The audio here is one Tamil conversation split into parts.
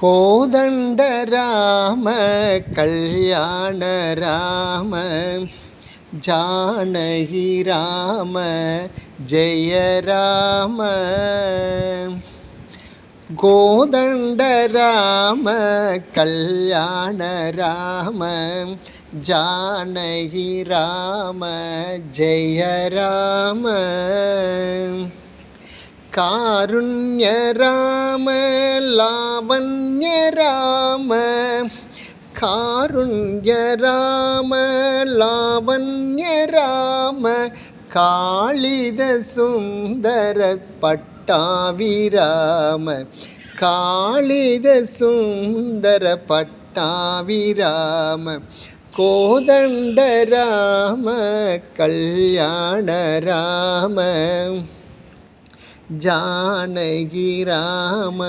கோதண்ட ராம கல்யாண ராம ஜானகி ராம ஜெய ராம. கோதண்ட ராம கல்யாண ராம ஜானகி ராம ஜெய ராம. காருண்ய ராம லாவண்ய ராம காருண்ய ராம லாவண்ய ராம காளித சுந்தர பட்டாவிராம காளித சுந்தர பட்டாவிராம. கோதண்ட ராம கல்யாண ராம ஜானகி ராம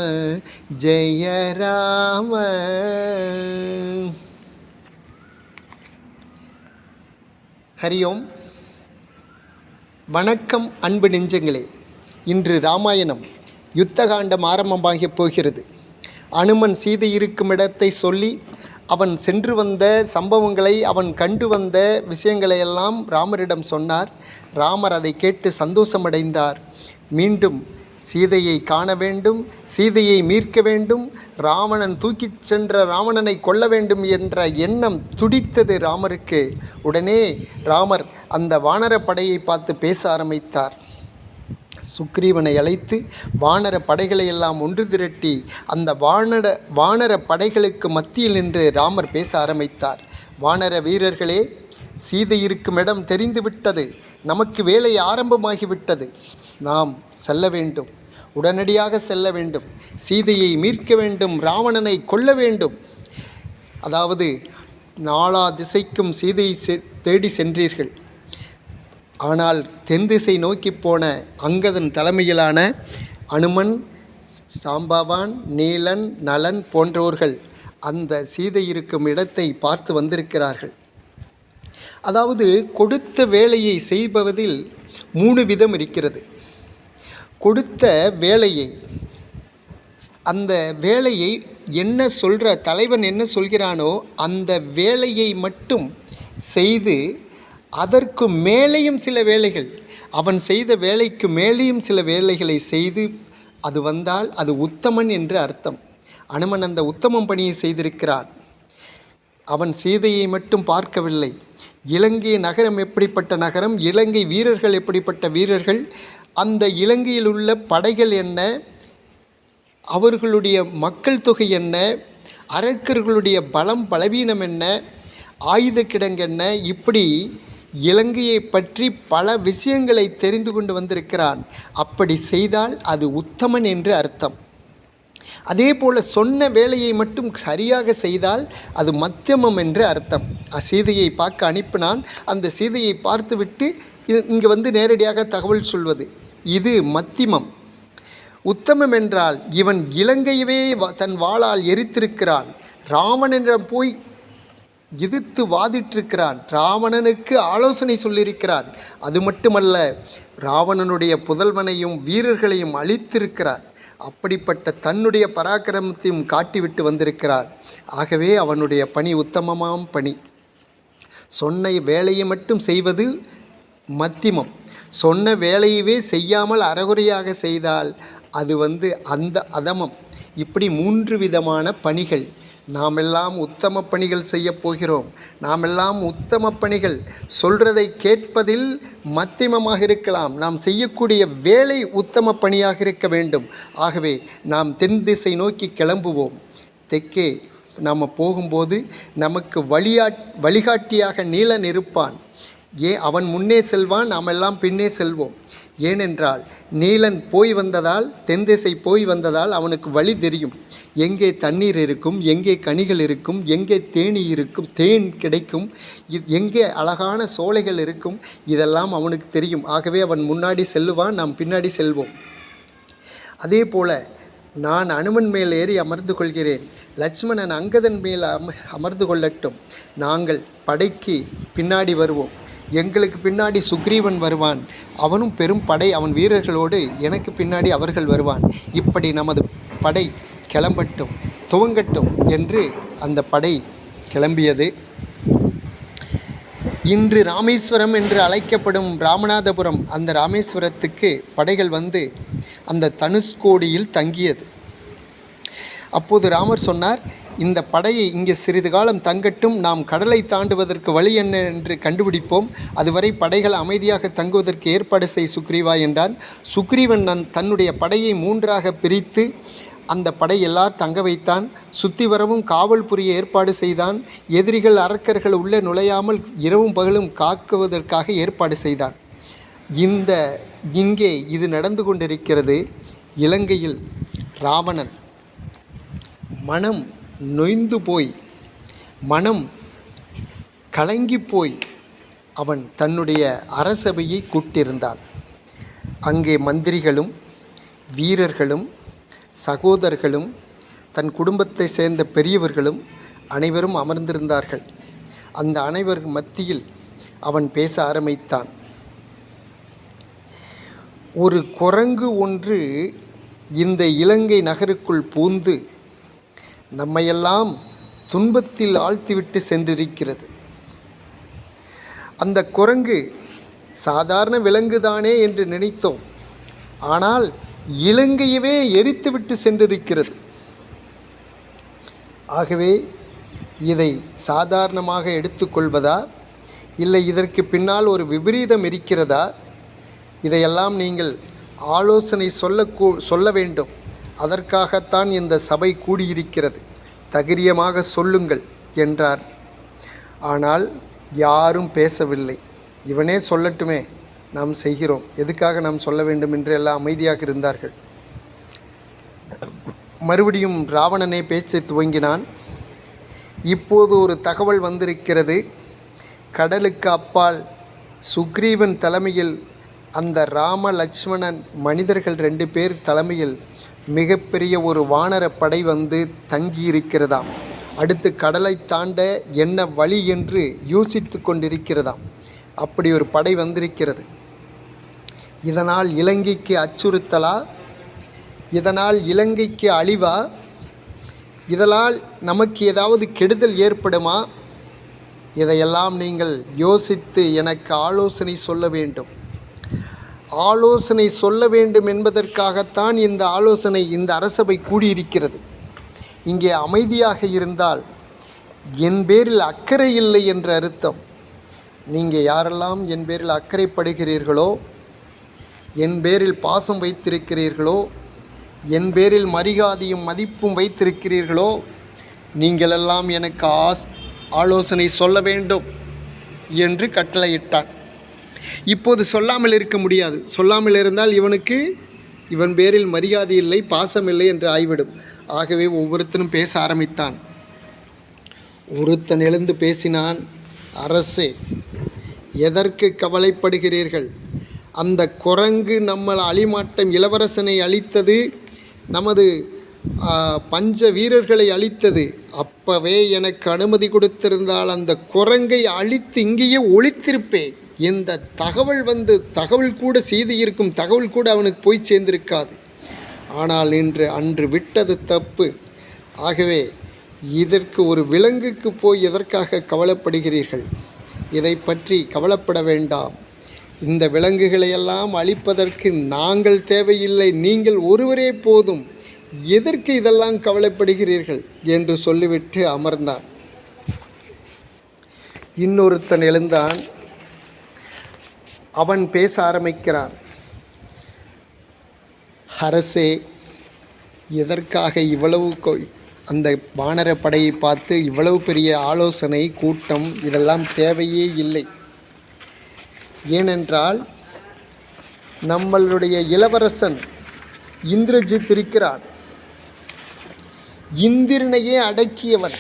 ஜெய ராம. ஹரியோம். வணக்கம் அன்பு நெஞ்சங்களே. இன்று ராமாயணம் யுத்தகாண்டம் ஆரம்பமாகப் போகிறது. அனுமன் சீதை இருக்கும் இடத்தை சொல்லி அவன் சென்று வந்த சம்பவங்களை, அவன் கண்டு வந்த விஷயங்களையெல்லாம் ராமரிடம் சொன்னார். ராமர் அதை கேட்டு சந்தோஷமடைந்தார். மீண்டும் சீதையை காண வேண்டும், சீதையை மீட்க வேண்டும், ராவணன் தூக்கிச் சென்ற ராவணனை கொல்ல வேண்டும் என்ற எண்ணம் துடித்தது ராமருக்கு. உடனே ராமர் அந்த வானர படையை பார்த்து பேச ஆரம்பித்தார். சுக்ரீவனை அழைத்து வானர படைகளை எல்லாம் ஒன்று திரட்டி அந்த வானர படைகளுக்கு மத்தியில் நின்று ராமர் பேச ஆரம்பித்தார். வானர வீரர்களே, சீதை இருக்கும் இடம் தெரிந்துவிட்டது. நமக்கு வேலை ஆரம்பமாகிவிட்டது. நாம் செல்ல வேண்டும், உடனடியாக செல்ல வேண்டும். சீதையை மீட்க வேண்டும், ராவணனை கொல்ல வேண்டும். அதாவது நாலா திசைக்கும் சீதையை தேடி சென்றீர்கள். ஆனால் தென் திசை நோக்கி போன அங்கதன் தலைமையிலான அனுமன், சாம்பவான், நீலன், நலன் போன்றோர்கள் அந்த சீதை இருக்கும் இடத்தை பார்த்து வந்திருக்கிறார்கள். அதாவது கொடுத்த வேலையை செய்வதில் 3 விதம் இருக்கிறது. கொடுத்த வேலையை, அந்த வேலையை என்ன சொல்கிற தலைவன் என்ன சொல்கிறானோ அந்த வேலையை மட்டும் செய்து அதற்கு மேலேயும் சில வேலைகள், அவன் செய்த வேலைக்கு மேலேயும் சில வேலைகளை செய்து அது வந்தால் அது உத்தமன் என்று அர்த்தம். அனுமன் அந்த உத்தமம் பணியை செய்திருக்கிறான். அவன் சீதையை மட்டும் பார்க்கவில்லை. இலங்கை நகரம் எப்படிப்பட்ட நகரம், இலங்கை வீரர்கள் எப்படிப்பட்ட வீரர்கள், அந்த இலங்கையில் உள்ள படைகள் என்ன, அவர்களுடைய மக்கள் தொகை என்ன, அரக்கர்களுடைய பலம் பலவீனம் என்ன, ஆயுத கிடங்கு என்ன, இப்படி இலங்கையை பற்றி பல விஷயங்களை தெரிந்து கொண்டு வந்திருக்கிறான். அப்படி செய்தால் அது உத்தமன் என்று அர்த்தம். அதே போல் சொன்ன வேலையை மட்டும் சரியாக செய்தால் அது மத்தியமம் என்று அர்த்தம். சீதையை பார்க்க அனுப்பினான். அந்த சீதையை பார்த்துவிட்டு இங்கே வந்து நேரடியாக தகவல் சொல்வது, இது மத்தியமம். உத்தமம் என்றால் இவன் இலங்கையவே தன் வாளால் எரித்திருக்கிறான். ராவணனிடம் போய் எதிர்த்து வாதிட்டிருக்கிறான். ராவணனுக்கு ஆலோசனை சொல்லியிருக்கிறான். அது மட்டுமல்ல, ராவணனுடைய புதல்வனையும் வீரர்களையும் அழித்திருக்கிறான். அப்படிப்பட்ட தன்னுடைய பராக்கிரமத்தையும் காட்டிவிட்டு வந்திருக்கிறார். ஆகவே அவனுடைய பணி உத்தமமாம் பணி. சொன்ன வேலையை மட்டும் செய்வது மத்தியமம். சொன்ன வேலையவே செய்யாமல் அறகுறையாக செய்தால் அது அந்த அதமம். இப்படி 3 விதமான பணிகள். நாமெல்லாம் உத்தம பணிகள் செய்ய போகிறோம். நாமெல்லாம் உத்தம பணிகள் சொல்கிறதை கேட்பதில் மத்தியமமாக இருக்கலாம். நாம் செய்யக்கூடிய வேலை உத்தம பணியாக இருக்க வேண்டும். ஆகவே நாம் தென் திசை நோக்கி கிளம்புவோம். தெற்கே நாம் போகும்போது நமக்கு வழிகாட்டியாக நீலன் இருப்பான். அவன் முன்னே செல்வான், நாம் எல்லாம் பின்னே செல்வோம். ஏனென்றால் நீலன் போய் வந்ததால், தென் திசை போய் வந்ததால் அவனுக்கு வழி தெரியும். எங்கே தண்ணீர் இருக்கும், எங்கே கனிகள் இருக்கும், எங்கே தேனீ இருக்கும், தேன் கிடைக்கும், எங்கே அழகான சோலைகள் இருக்கும், இதெல்லாம் அவனுக்கு தெரியும். ஆகவே அவன் முன்னாடி செல்லுவான், நாம் பின்னாடி செல்வோம். அதே போல் நான் அனுமன் மேல் ஏறி அமர்ந்து கொள்கிறேன், லட்சுமணன் அங்கதன் மேல் அமர்ந்து கொள்ளட்டும். நாங்கள் படைக்கு பின்னாடி வருவோம். எங்களுக்கு பின்னாடி சுக்ரீவன் வருவான். அவனும் பெரும் படை, அவன் வீரர்களோடு எனக்கு பின்னாடி அவர்கள் வருவான். இப்படி நமது படை கிளம்பட்டும். துவங்கட்டும் என்று அந்த படை கிளம்பியது. இன்று ராமேஸ்வரம் என்று அழைக்கப்படும் ராமநாதபுரம் அந்த ராமேஸ்வரத்துக்கு படைகள் வந்து அந்த தனுஷ்கோடியில் தங்கியது. அப்போது ராமர் சொன்னார், இந்த படையை இங்கே சிறிது காலம் தங்கட்டும், நாம் கடலை தாண்டுவதற்கு வழி என்ன என்று கண்டுபிடிப்போம், அதுவரை படைகள் அமைதியாக தங்குவதற்கு ஏற்பாடு செய் சுக்ரீவா என்றான். சுக்ரீவன் தன்னுடைய படையை 3ஆக பிரித்து அந்த படையெல்லாம் தங்க வைத்தான். சுற்றி வரவும் காவல் புரிய ஏற்பாடு செய்தான். எதிரிகள் அரக்கர்கள் உள்ளே நுழையாமல் இரவும் பகலும் காக்குவதற்காக ஏற்பாடு செய்தான். இங்கே இது நடந்து கொண்டிருக்கிறது. இலங்கையில் ராவணன் மனம் நொய்ந்து போய், மனம் கலங்கி போய் அவன் தன்னுடைய அரசபையை கூட்டியிருந்தான். அங்கே மந்திரிகளும் வீரர்களும் சகோதரர்களும் தன் குடும்பத்தை சேர்ந்த பெரியவர்களும் அனைவரும் அமர்ந்திருந்தார்கள். அந்த அனைவர் மத்தியில் அவன் பேச ஆரம்பித்தான். ஒரு குரங்கு ஒன்று இந்த இலங்கை நகருக்குள் பூந்து நம்மையெல்லாம் துன்பத்தில் ஆழ்த்திவிட்டு சென்றிருக்கிறது. அந்த குரங்கு சாதாரண விலங்குதானே என்று நினைத்தோம். ஆனால் இலங்கையவே எரித்துவிட்டு சென்றிருக்கிறது. ஆகவே இதை சாதாரணமாக எடுத்துக்கொள்வதா, இல்லை இதற்கு பின்னால் ஒரு விபரீதம் இருக்கிறதா, இதையெல்லாம் நீங்கள் ஆலோசனை சொல்ல வேண்டும். அதற்காகத்தான் இந்த சபை கூடியிருக்கிறது. தைரியமாக சொல்லுங்கள் என்றார். ஆனால் யாரும் பேசவில்லை. இவனே சொல்லட்டுமே, நாம் செய்கிறோம், எதுக்காக நாம் சொல்ல வேண்டும் என்று எல்லாம் அமைதியாக இருந்தார்கள். மறுபடியும் ராவணனே பேச்சை துவங்கினான். இப்போது ஒரு தகவல் வந்திருக்கிறது. கடலுக்கு அப்பால் சுக்ரீவன் தலைமையில் அந்த ராம லட்சுமணன் மனிதர்கள் 2 பேர் தலைமையில் மிகப்பெரிய ஒரு வானர படை வந்து தங்கியிருக்கிறதாம். அடுத்து கடலை தாண்ட என்ன வழி என்று யோசித்து கொண்டிருக்கிறதாம். அப்படி ஒரு படை வந்திருக்கிறது. இதனால் இலங்கைக்கு அச்சுறுத்தலா, இதனால் இலங்கைக்கு அழிவா, இதனால் நமக்கு ஏதாவது கெடுதல் ஏற்படுமா? இதையெல்லாம் நீங்கள் யோசித்து எனக்கு ஆலோசனை சொல்ல வேண்டும். ஆலோசனை சொல்ல வேண்டும் என்பதற்காகத்தான் இந்த அரசபை கூடியிருக்கிறது. இங்கே அமைதியாக இருந்தால் என் பேரில் அக்கறை இல்லை என்ற அர்த்தம். நீங்கள் யாரெல்லாம் என் பேரில் அக்கறைப்படுகிறீர்களோ, என் பேரில் பாசம் வைத்திருக்கிறீர்களோ, என் பேரில் மரியாதையும் மதிப்பும் வைத்திருக்கிறீர்களோ, நீங்களெல்லாம் எனக்கு ஆலோசனை சொல்ல வேண்டும் என்று கட்டளையிட்டான். இப்போது சொல்லாமல் இருக்க முடியாது. சொல்லாமல் இருந்தால் இவன் பேரில் மரியாதை இல்லை, பாசம் இல்லை என்று ஆய்விடும். ஆகவே ஒவ்வொருத்தனும் பேச ஆரம்பித்தான். ஒருத்தன் எழுந்து பேசினான், அரசே, எதற்கு கவலைப்படுகிறீர்கள்? அந்த குரங்கு நம்ம அழிமாட்டம் இளவரசனை அழித்தது, நமது பஞ்ச வீரர்களை அழித்தது. அப்பவே எனக்கு அனுமதி கொடுத்திருந்தால் அந்த குரங்கை அழித்து இங்கேயே ஒளித்திருப்பேன். இந்த தகவல் கூட செய்தி இருக்கும், தகவல் கூட அவனுக்கு போய் சேர்ந்திருக்காது. ஆனால் அன்று விட்டது தப்பு. ஆகவே இதற்கு ஒரு விலங்குக்கு போய் எதற்காக கவலைப்படுகிறீர்கள்? இதை பற்றி கவலைப்பட வேண்டாம். இந்த விலங்குகளையெல்லாம் அழிப்பதற்கு நாங்கள் தேவையில்லை, நீங்கள் ஒருவரே போதும். எதற்கு இதெல்லாம் கவலைப்படுகிறீர்கள் என்று சொல்லிவிட்டு அமர்ந்தான். இன்னொருத்தன் எழுந்தான். அவன் பேச ஆரம்பிக்கிறான். அரசே, எதற்காக இவ்வளவு அந்த வானர படையை பார்த்து இவ்வளவு பெரிய ஆலோசனை கூட்டம்? இதெல்லாம் தேவையே இல்லை. ஏனென்றால் நம்மளுடைய இளவரசன் இந்திரஜித் இருக்கிறான். இந்திரனையே அடக்கியவன்,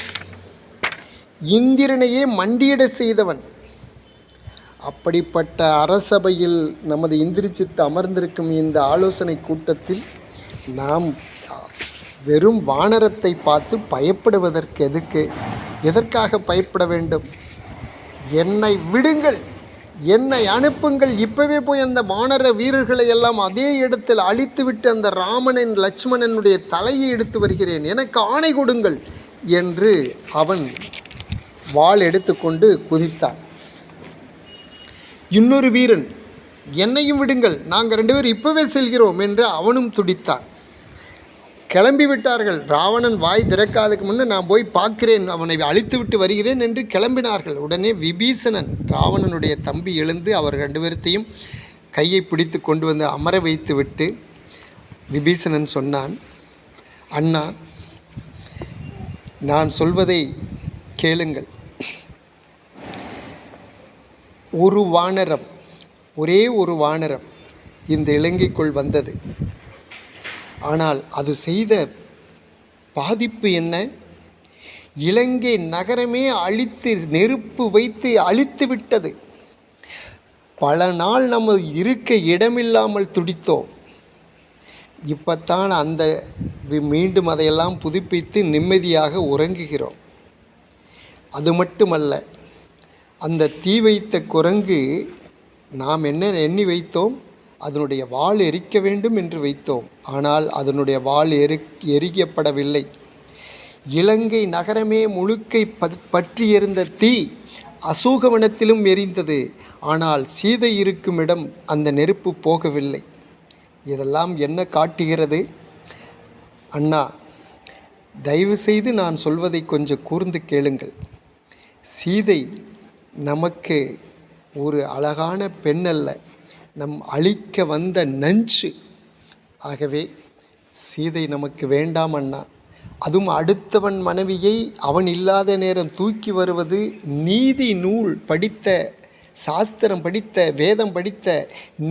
இந்திரனையே மண்டியிட செய்தவன். அப்படிப்பட்ட அரசபையில் நமது இந்திரஜித் அமர்ந்திருக்கும் இந்த ஆலோசனை கூட்டத்தில் நாம் வெறும் வானரத்தை பார்த்து பயப்படுவதற்கு எதற்காக பயப்பட வேண்டும்? என்னை விடுங்கள் என்னை அனுப்புங்கள், இப்பவே போய் அந்த வானர வீரர்களை எல்லாம் அதே இடத்தில் அழித்துவிட்டு அந்த ராமனின் லட்சுமணனுடைய தலையை எடுத்து வருகிறேன், எனக்கு ஆணை கொடுங்கள் என்று அவன் வாள் எடுத்துக்கொண்டு குதித்தான். இன்னொரு வீரன், என்னையும் விடுங்கள், நாங்கள் 2 பேர் இப்போவே செல்கிறோம் என்று அவனும் துடித்தான். கிளம்பி விட்டார்கள். ராவணன் வாய் திறக்காததுக்கு முன்னே நான் போய் பார்க்கிறேன், அவனை அழித்து விட்டு வருகிறேன் என்று கிளம்பினார்கள். உடனே விபீஷணன், ராவணனுடைய தம்பி, எழுந்து அவர் 2 பேர்த்தையும் கையை பிடித்து கொண்டு வந்து அமர வைத்து விட்டு விபீஷணன் சொன்னான், அண்ணா, நான் சொல்வதை கேளுங்கள். ஒரு வானரம், ஒரே ஒரு வானரம் இந்த இலங்கைக்குள் வந்தது. ஆனால் அது செய்த பாதிப்பு என்ன? இலங்கை நகரமே அழித்து, நெருப்பு வைத்து அழித்து விட்டது. பல நாள் நம்ம இருக்க இடமில்லாமல் துடித்தோம். இப்போத்தான் அந்த மீண்டும் அதையெல்லாம் புதுப்பித்து நிம்மதியாக உறங்குகிறோம். அது மட்டுமல்ல, அந்த தீ வைத்த குரங்கு நாம் என்ன எண்ணி வைத்தோம்? அதனுடைய வாள் எரிக்க வேண்டும் என்று வைத்தோம். ஆனால் அதனுடைய வாள் எரிக்கப்படவில்லை. இலங்கை நகரமே முழுக்கை பற்றி எரிந்த தீ அசோகவனத்திலும் எரிந்தது. ஆனால் சீதை இருக்கும் இடம் அந்த நெருப்பு போகவில்லை. இதெல்லாம் என்ன காட்டுகிறது? அண்ணா, தயவு செய்து நான் சொல்வதை கொஞ்சம் கூர்ந்து கேளுங்கள். சீதை நமக்கு ஒரு அழகான பெண் அல்ல, நம் அழிக்க வந்த நஞ்சு. ஆகவே சீதை நமக்கு வேண்டாம் அண்ணா. அதுவும் அடுத்தவன் மனைவியை அவன் இல்லாத நேரம் தூக்கி வருவது நீதி நூல் படித்த, சாஸ்திரம் படித்த, வேதம் படித்த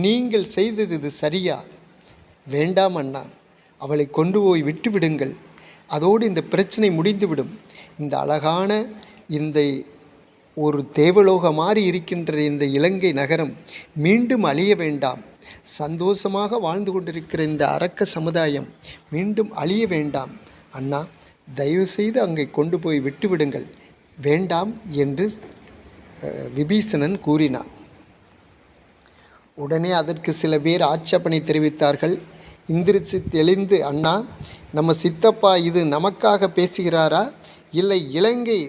நீங்கள் செய்தது இது சரியா? வேண்டாம் அண்ணா, அவளை கொண்டு போய் விட்டு விடுங்கள். அதோடு இந்த பிரச்சனை முடிந்துவிடும். இந்த அழகான, இந்த ஒரு தேவலோக மாறி இருக்கின்ற இந்த இலங்கை நகரம் மீண்டும் அழிய வேண்டாம். சந்தோஷமாக வாழ்ந்து கொண்டிருக்கிற இந்த அரக்க சமுதாயம் மீண்டும் அழிய வேண்டாம். அண்ணா, தயவுசெய்து அங்கே கொண்டு போய் விட்டுவிடுங்கள், வேண்டாம் என்று விபீஷணன் கூறினான். உடனே அதற்கு சில பேர் ஆட்சேபனை தெரிவித்தார்கள். இந்திரசித் எழுந்து, அண்ணா, நம்ம சித்தப்பா இது நமக்காக பேசுகிறாரா, இல்லை இலங்கை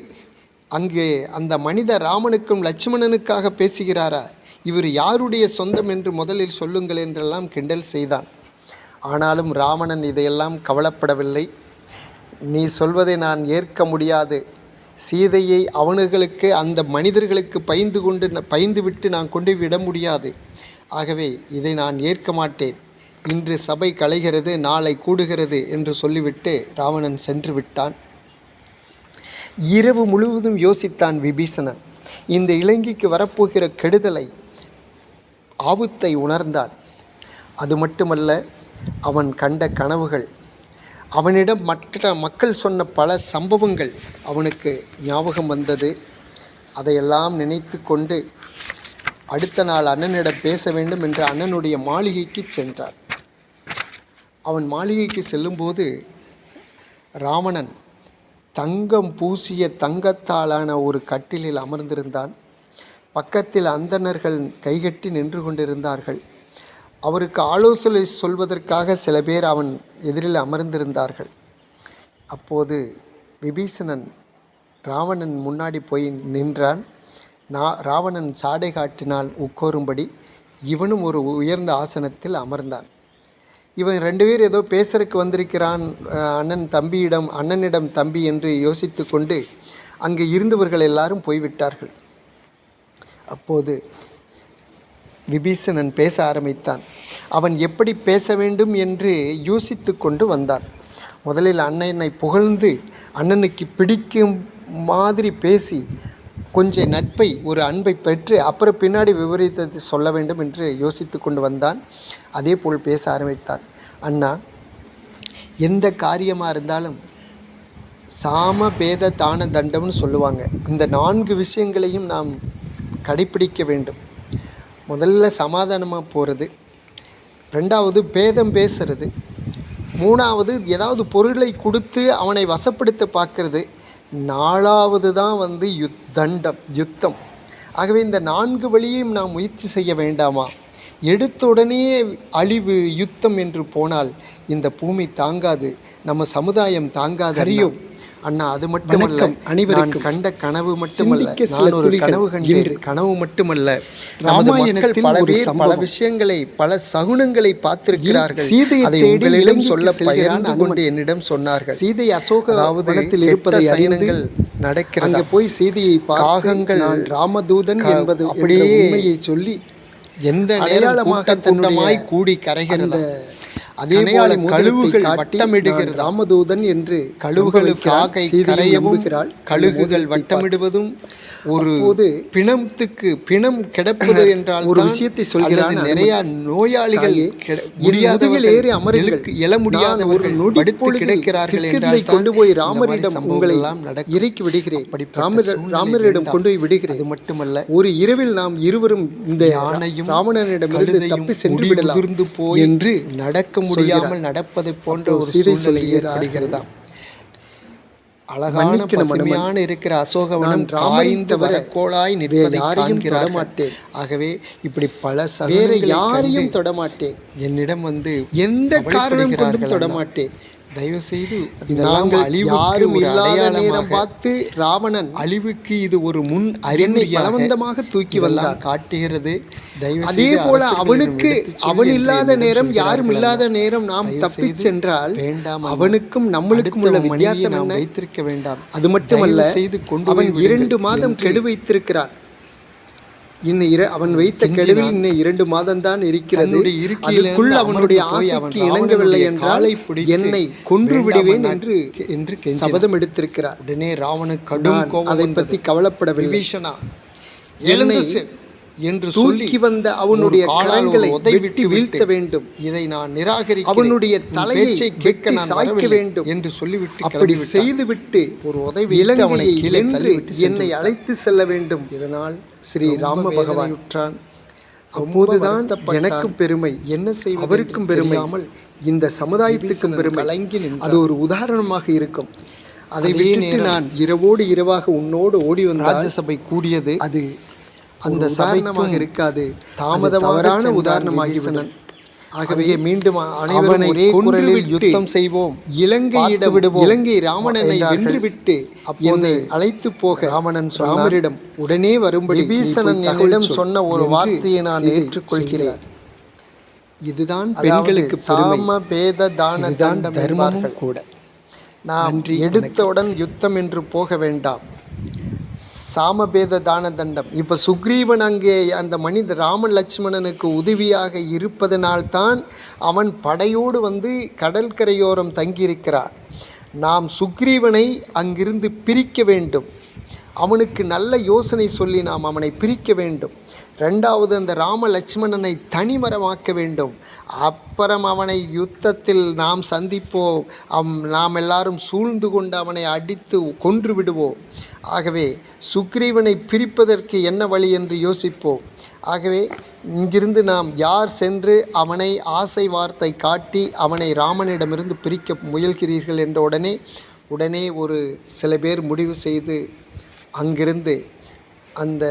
அங்கே அந்த மனித ராமனுக்கும் லட்சுமணனுக்காக பேசுகிறாரா? இவர் யாருடைய சொந்தம் என்று முதலில் சொல்லுங்கள் என்றெல்லாம் கிண்டல் செய்தான். ஆனாலும் ராவணன் இதையெல்லாம் கவலைப்படவில்லை. நீ சொல்வதை நான் ஏற்க முடியாது. சீதையை அவனுங்களுக்கு, அந்த மனிதர்களுக்கு பயந்து விட்டு நான் கொண்டு விட முடியாது. ஆகவே இதை நான் ஏற்க மாட்டேன். இன்று சபை கலைகிறது, நாளை கூடுகிறது என்று சொல்லிவிட்டு ராவணன் சென்று விட்டான். இரவு முழுவதும் யோசித்தான் விபீஷணன். இந்த இலங்கைக்கு வரப்போகிற கெடுதலை, ஆபத்தை உணர்ந்தான். அது மட்டுமல்ல, அவன் கண்ட கனவுகள், அவனிடம் மற்ற மக்கள் சொன்ன பல சம்பவங்கள் அவனுக்கு ஞாபகம் வந்தது. அதையெல்லாம் நினைத்து கொண்டு அடுத்த நாள் அண்ணனிடம் பேச வேண்டும் என்று அண்ணனுடைய மாளிகைக்கு சென்றார். அவன் மாளிகைக்கு செல்லும்போது ராவணன் தங்கம் பூசிய தங்கத்தாலான ஒரு கட்டிலில் அமர்ந்திருந்தான். பக்கத்தில் அந்தணர்கள் கைகட்டி நின்று கொண்டிருந்தார்கள். அவருக்கு ஆலோசனை சொல்வதற்காக சில பேர் அவன் எதிரில் அமர்ந்திருந்தார்கள். அப்போது விபீஷணன் ராவணன் முன்னாடி போய் நின்றான். ராவணன் சாடை காட்டினால் உட்காரும்படி இவனும் ஒரு உயர்ந்த ஆசனத்தில் அமர்ந்தான். இவன் 2 பேர் ஏதோ பேசுறதுக்கு வந்திருக்கிறான், அண்ணனிடம் தம்பி என்று யோசித்து கொண்டு அங்கே இருந்தவர்கள் எல்லாரும் போய்விட்டார்கள். அப்போது விபீஷணன் பேச ஆரம்பித்தான். அவன் எப்படி பேச வேண்டும் என்று யோசித்து கொண்டு வந்தான். முதலில் அண்ணனை புகழ்ந்து அண்ணனுக்கு பிடிக்கும் மாதிரி பேசி கொஞ்சம் நட்பை, ஒரு அன்பை பெற்று அப்புறம் பின்னாடி விவரித்ததை சொல்ல வேண்டும் என்று யோசித்து கொண்டு வந்தான். அதே போல் பேச ஆரம்பித்தான். அண்ணா, எந்த காரியமாக இருந்தாலும் சாம பேத தான தண்டம்னு சொல்லுவாங்க. இந்த 4 விஷயங்களையும் நாம் கடைப்பிடிக்க வேண்டும். முதல்ல சமாதானமாக போகிறது, 2வது பேதம் பேசுறது, 3வது ஏதாவது பொருளை கொடுத்து அவனை வசப்படுத்த பார்க்கறது, 4வது தான் யுத்தம். ஆகவே இந்த 4 வழியையும் நாம் முயற்சி செய்ய வேண்டாமா? எடுத்த உடனே அழிவு, யுத்தம் என்று போனால் இந்த பூமி தாங்காது, நம்ம சமுதாயம் தாங்காது. அறியோம் அண்ணா, அது மட்டுமல்ல, அனைவருக்கும் கண்ட கனவு மட்டுமல்ல, நான் ஒரு கனவு கண்டேன். கனவு மட்டுமல்ல, ராமாயணத்தில் பல விஷயங்களை, பல சகுனங்களை பார்த்திருக்கிறார்கள். சீதையை அதை உங்களிடம் சொல்ல பகிர்ந்து கொண்டு என்னிடம் சொன்னார்கள். சீதை அசோக வனத்தில் இருப்பதை சயனங்கள் நடக்கிறது. அங்கே போய் சீதையை காகங்கள் நான் ராமதூதன் என்பது அப்படியே உண்மையை சொல்லி எந்த நேரமாக கூட்டமாய் கூடி கரைகிறது. அதே போல கழுகுகள் வட்டமிடுகிறது. ராமதூதன் என்று கழுகுகளுக்காக கரையவும் கழுகுகள் வட்டமிடுவதும் ஒரு பிணத்துக்கு பிணம் கிடப்பது என்றால் ஒரு விஷயத்தை சொல்கிறான். நிறைய நோயாளிகள் முதுகில் ஏறி அமருக்கு எழ முடியாத ஒரு நொடிப்பொழுது கிடைக்கிறார்கள். கொண்டு போய் ராமரிடம் உங்களை இறக்கி விடுகிறேன், ராமரிடம் கொண்டு போய் விடுகிறேன். அது மட்டுமல்ல, ஒரு இரவில் நாம் இருவரும் இந்த யானையும் ராவணனிடமிருந்து தப்பி சென்று விடலாம் போய் என்று நடக்க முடியாமல் நடப்பதை போன்ற ஒரு சூழ்நிலை ஏற்படுகிறதாம். அழகான பசுமையான இருக்கிற அசோகவனம் காய்ந்தவர கோளாய் யாரையும் தொடமாட்டேன். ஆகவே இப்படி பல வேற யாரையும் தொடமாட்டேன். என்னிடம் வந்து எந்த காரணம் கொண்டும் தொடமாட்டேன். தயவு செய்து யாரும் இல்லாத நேரம் பார்த்து ராவணன் அழிவுக்கு இது ஒரு முன் என்னை பலவந்தமாக தூக்கி வந்தான் காட்டுகிறது. அதே போல அவன் இல்லாத நேரம், யாரும் இல்லாத நேரம் நாம் தப்பி சென்றால் வேண்டாம், அவனுக்கும் நம்மளுக்கும் உள்ள வித்தியாசம் என்ன? வைத்திருக்க வேண்டாம். அது மட்டுமல்ல, செய்து கொண்டு அவன் 2 மாதம் கெடு வைத்திருக்கிறான். அவன் வைத்த கெடுவில் இன்னும் 2 மாதம் தான் இருக்கிறது. அதுக்குள் அவனுடைய ஆசைக்கு இணங்கவில்லை என்றால் என்னை கொன்று விடுவேன் என்று சபதம் எடுத்திருக்கிறார். உடனே ராவணன் கடும் கோபம், அதை பற்றி கவலைப்படவில்லை. என்னை என்று தூக்கி வந்த அவனுடைய கரங்களை வெட்டி வீழ்த்த வேண்டும், இதை நான் நிராகரிக்கிறேன், அவனுடைய தலையை வெட்டி சாய்க்க வேண்டும் என்று சொல்லிவிட்டு அப்படி செய்துவிட்டு ஒரு உதவி இலங்கையை வென்று என்னை அழைத்து செல்ல வேண்டும். இதனால் ஸ்ரீ ராம பகவான் உற்றான். அப்போதுதான் எனக்கும் பெருமை, என்ன செய்வது அவருக்கும் பெருமை, இந்த சமுதாயத்துக்கும் பெருமை. அது ஒரு உதாரணமாக இருக்கும். அதை விட்டு நான் இரவோடு இரவாக உன்னோடு ஓடி வந்த ராஜ்யசபை கூடியது. அது அந்த சாதாரணமாக இருக்காது, தாமதமான உதாரணமாகிவிடும். ஆகவே மீண்டும் அனைவரும் ஒரே குரலில் யுத்தம் செய்வோம், இலங்கையிடம் விடுவோம், இலங்கை ராவணனை வென்றுவிட்டு என்னை அழைத்து போக ராமரிடம் உடனே வரும்படி விபீஷணன் என்னிடம் சொன்ன ஒரு வார்த்தையை நான் ஏற்றுக்கொள்கிறேன். இதுதான் பெண்களுக்கு சாமபேத தான தண்டம் தர்மமும் கூட. நாம் எடுத்தவுடன் யுத்தம் என்று போக வேண்டாம். சாமபேத தான தண்டம். இப்போ சுக்ரீவன் அங்கே அந்த மனித ராம லட்சுமணனுக்கு உதவியாக இருப்பதனால்தான் அவன் படையோடு வந்து கடற்கரையோரம் தங்கியிருக்கிறார். நாம் சுக்ரீவனை அங்கிருந்து பிரிக்க வேண்டும். அவனுக்கு நல்ல யோசனை சொல்லி நாம் அவனை பிரிக்க வேண்டும். 2வது, அந்த ராம லட்சுமணனை தனிமரமாக்க வேண்டும். அப்புறம் அவனை யுத்தத்தில் நாம் சந்திப்போம். நாம் எல்லாரும் சூழ்ந்து கொண்டு அவனை அடித்து கொன்று விடுவோம். ஆகவே சுக்ரீவனை பிரிப்பதற்கு என்ன வழி என்று யோசிப்போம். ஆகவே இங்கிருந்து நாம் யார் சென்று அவனை ஆசை வார்த்தை காட்டி அவனை ராமனிடமிருந்து பிரிக்க முயல்கிறீர்கள் என்ற உடனே ஒரு சில பேர் முடிவு செய்து அங்கிருந்து அந்த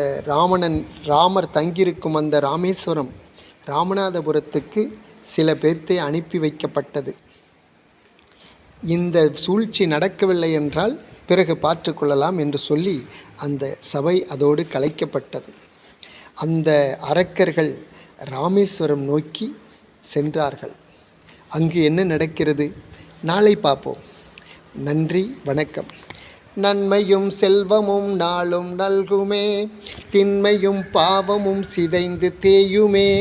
ராமர் தங்கியிருக்கும் அந்த ராமேஸ்வரம், ராமநாதபுரத்துக்கு சில பேர்த்தை அனுப்பி வைக்கப்பட்டது. இந்த சூழ்ச்சி நடக்கவில்லை என்றால் பிறகு பார்த்துக்கொள்ளலாம் என்று சொல்லி அந்த சபை அதோடு கலைக்கப்பட்டது. அந்த அரக்கர்கள் ராமேஸ்வரம் நோக்கி சென்றார்கள். அங்கு என்ன நடக்கிறது நாளை பார்ப்போம். நன்றி, வணக்கம். நன்மையும் செல்வமும் நாளும் நல்குமே, திண்மையும் பாவமும் சிதைந்து தேயுமே,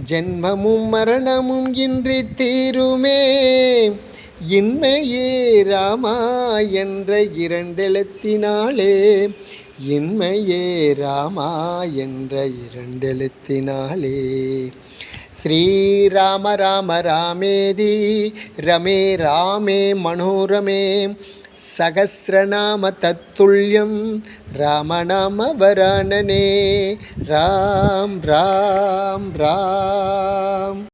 ஜென்மமும் மரணமும் இன்றி தீருமே, இன்மையே ராமா என்ற 2 எழுத்தினாலே, இன்மையே ராமா என்ற 2 எழுத்தினாலே. ஸ்ரீராம ராம ராமேதி ரமே ராமே மனோரமே, சகஸ்ரநாம தத்துல்யம் ராமநாம வரானனே. ராம் ராம் ராம்.